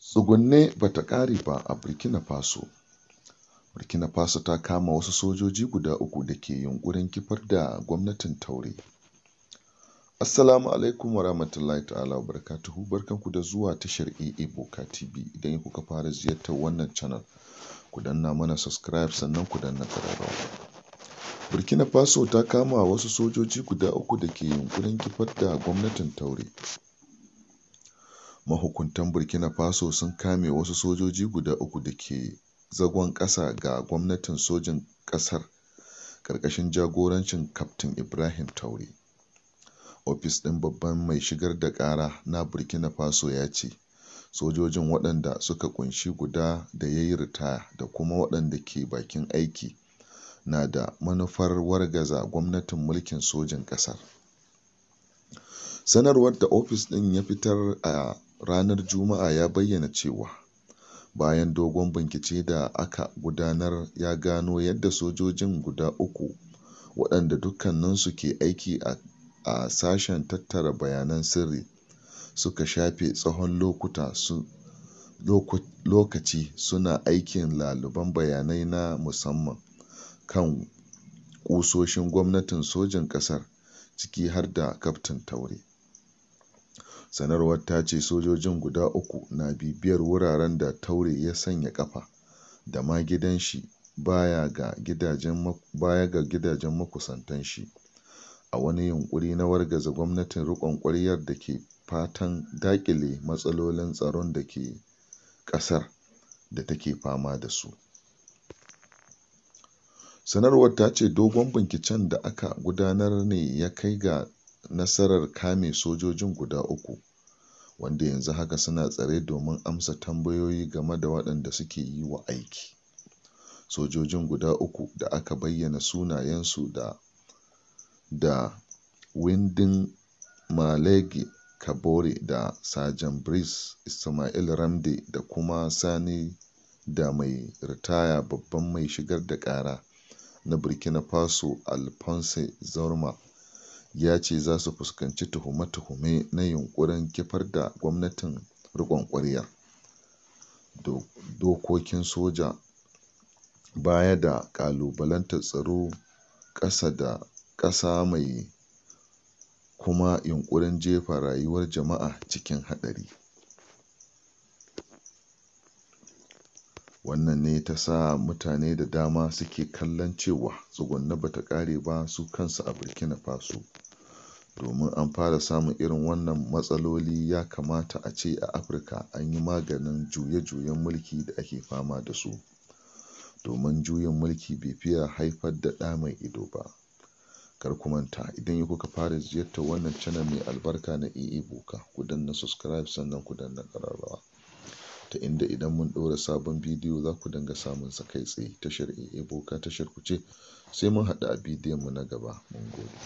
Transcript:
Tsugunne ba ta ƙare ba a Burkina Faso. Burkina Faso ta kama wasu sojoji guda uku da ke yunƙurin kifar da gwamnatin Traoré. Assalamu alaikum wa rahmatullahi ta'ala wa barakatuhu. Barkanku da zuwa tashar AA Boka TV. Idan kuka fara ziyartar wannan channel, ku danna mana subscribe sannan ku danna ƙararrawa. Burkina Faso ta kama wasu sojoji guda uku da ke yunƙurin kifar da gwamnatin Traoré. Mahukuntan Burkina Faso sun kame wasu sojoji guda uku da ke zagon ƙasa ga gwamnatin sojin ƙasar ƙarƙashin jagorancin Kaftin Ibrahim Traoré. Ofis ɗin babban mai shigar da ƙara na Burkina Faso ya ce sojojin, waɗanda suka ƙunshi guda da ya yi ritaya da kuma waɗanda ke bakin aiki, na da manufar wargaza gwamnatin mulkin sojin ƙasar. Sanarwar da ofis ɗin ya fitar a ranar Juma'a ya bayyana cewa bayan dogon bincike da aka gudanar, ya gano yadda sojojin guda uku, waɗanda dukkaninsu ke aiki a sashen tattara bayanan sirri, suka shafe tsawon lokaci suna aikin laluben bayanai na musamman kan ƙusoshin gwamnatin sojin ƙasar, ciki har da Kaftin Traoré. Sanarwar ta ce sojojin guda uku na bibiyar wuraren da Traoré ya sanya ƙafa da ma gidan shi, baya ga gidajen makusantan shi, a wani yunƙuri na wargaza gwamnatin riƙon ƙwaryar da ke fatan daƙile matsalolin tsaron da ke ƙasar da take fama da su. Sanarwar ta ce dogon binciken da aka gudanar ne ya kai ga nasarar kame sojojin guda uku, wanda yanzu haka suna tsare domin amsa tambayoyi game da waɗanda suke yi wa aiki. Sojojin guda uku da aka bayyana sunayensu da Winding Malege Kabore da Sajan Brice Ismail Ramde da kuma Sani da mai ritaya babban mai shigar da ƙara na Burkina Faso Alphonse Zorma, ya ce za su fuskanci tuhume-tuhume na yunƙurin kifar da gwamnatin riƙon ƙwaryar. Dokokin soja, baya da ƙalubalantar tsaro ƙasa da ƙasa mai kuma yunƙurin jefa rayuwar jama'a cikin haɗari. Wannan ne ta sa mutane da dama suke kallon cewa tsugunne ba ta ƙare ba su kansu a Burkina Faso, domin an fara samun irin wannan matsaloli. Ya kamata a ce a Afirka an yi maganin juye-juyen mulki da ake fama da su, domin juyin mulki bai fiye haifar da ɗa mai ido ba. Kar ku manta, idan kuka fara ziyartar wannan channel mai albarka na AA Boka, ku danna subscribe sannan ku danna ƙararrawa, ta inda idan mun ɗora sabon bidiyo za ku dinga samun sa kai tsaye. Tashar AA Boka tashar ku ce. Sai mun haɗu a bidiyon mu na gaba. Mun gode.